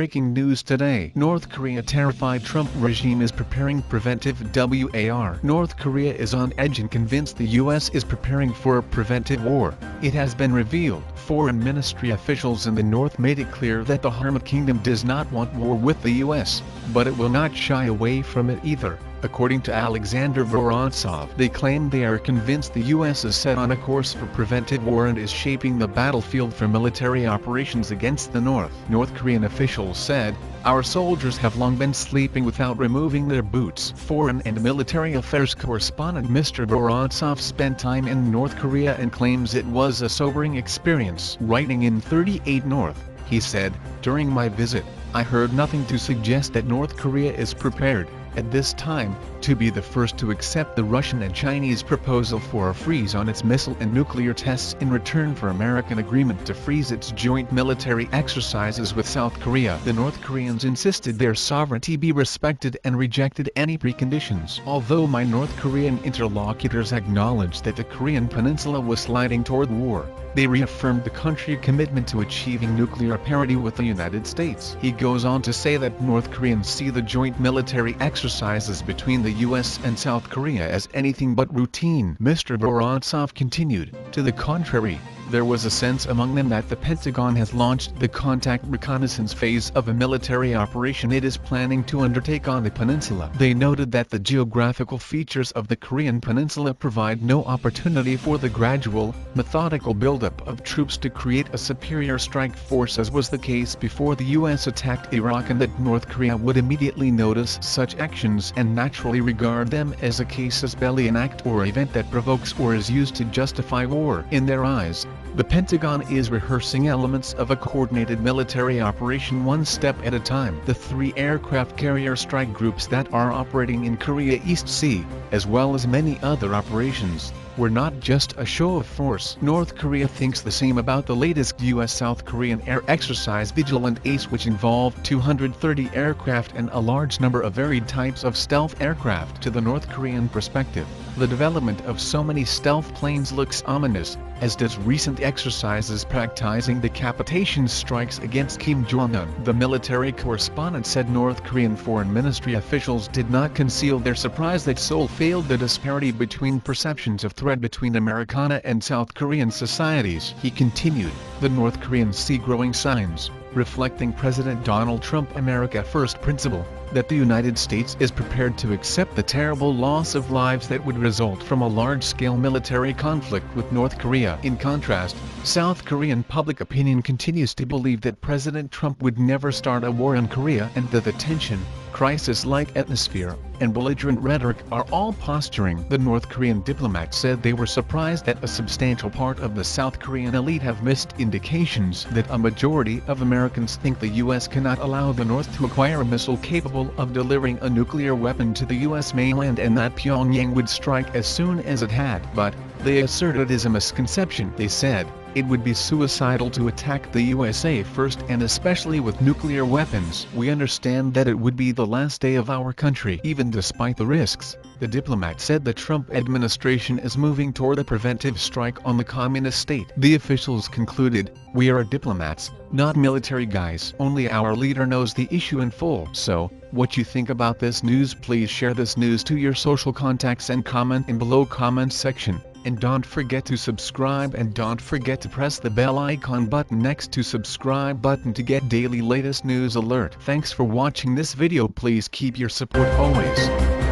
breaking news today. North Korea terrified Trump regime is preparing preventive war. North Korea is on edge and convinced the U.S. is preparing for a preventive war. It has been revealed. Foreign ministry officials in the North made it clear that the Harmonic Kingdom does not want war with the U.S., but it will not shy away from it either. According to Alexander Vorontsov, they claim they are convinced the U.S. is set on a course for preventive war and is shaping the battlefield for military operations against the North. North Korean officials said, "Our soldiers have long been sleeping without removing their boots." Foreign and military affairs correspondent Mr. Vorontsov spent time in North Korea and claims it was a sobering experience. Writing in 38 North, he said, "During my visit, I heard nothing to suggest that North Korea is prepared, at this time, to be the first to accept the Russian and Chinese proposal for a freeze on its missile and nuclear tests in return for American agreement to freeze its joint military exercises with South Korea." The North Koreans insisted their sovereignty be respected and rejected any preconditions. Although my North Korean interlocutors acknowledged that the Korean peninsula was sliding toward war, they reaffirmed the country's commitment to achieving nuclear parity with the United States. He goes on to say that North Koreans see the joint military exercises between the U.S. and South Korea as anything but routine. Mr. Vorontsov continued, "To the contrary, there was a sense among them that the Pentagon has launched the contact reconnaissance phase of a military operation it is planning to undertake on the peninsula." They noted that the geographical features of the Korean peninsula provide no opportunity for the gradual, methodical buildup of troops to create a superior strike force as was the case before the U.S. attacked Iraq, and that North Korea would immediately notice such actions and naturally regard them as a casus belli, an act or event that provokes or is used to justify war. In their eyes, the Pentagon is rehearsing elements of a coordinated military operation one step at a time. The 3 aircraft carrier strike groups that are operating in Korea East Sea, as well as many other operations, were not just a show of force. North Korea thinks the same about the latest U.S.-South Korean air exercise Vigilant Ace, which involved 230 aircraft and a large number of varied types of stealth aircraft. To the North Korean perspective, the development of so many stealth planes looks ominous, as does recent exercises practicing decapitation strikes against Kim Jong-un. The military correspondent said North Korean foreign ministry officials did not conceal their surprise that Seoul failed the disparity between perceptions of threat between Americana and South Korean societies. He continued, "The North Koreans see growing signs, reflecting President Donald Trump America First principle, that the United States is prepared to accept the terrible loss of lives that would result from a large-scale military conflict with North Korea." In contrast, South Korean public opinion continues to believe that President Trump would never start a war in Korea, and that the tension, crisis-like atmosphere, and belligerent rhetoric are all posturing. The North Korean diplomat said they were surprised that a substantial part of the South Korean elite have missed indications that a majority of Americans think the U.S. cannot allow the North to acquire a missile capable of delivering a nuclear weapon to the U.S. mainland, and that Pyongyang would strike as soon as it had. But, they asserted, is a misconception. They said, "It would be suicidal to attack the USA first, and especially with nuclear weapons. We understand that it would be the last day of our country." Even despite the risks, the diplomat said the Trump administration is moving toward a preventive strike on the communist state. The officials concluded, "We are diplomats, not military guys. Only our leader knows the issue in full." So, what you think about this news? Please share this news to your social contacts and comment in below comment section. And don't forget to subscribe, and don't forget to press the bell icon button next to subscribe button to get daily latest news alert. Thanks for watching this video. Please keep your support always.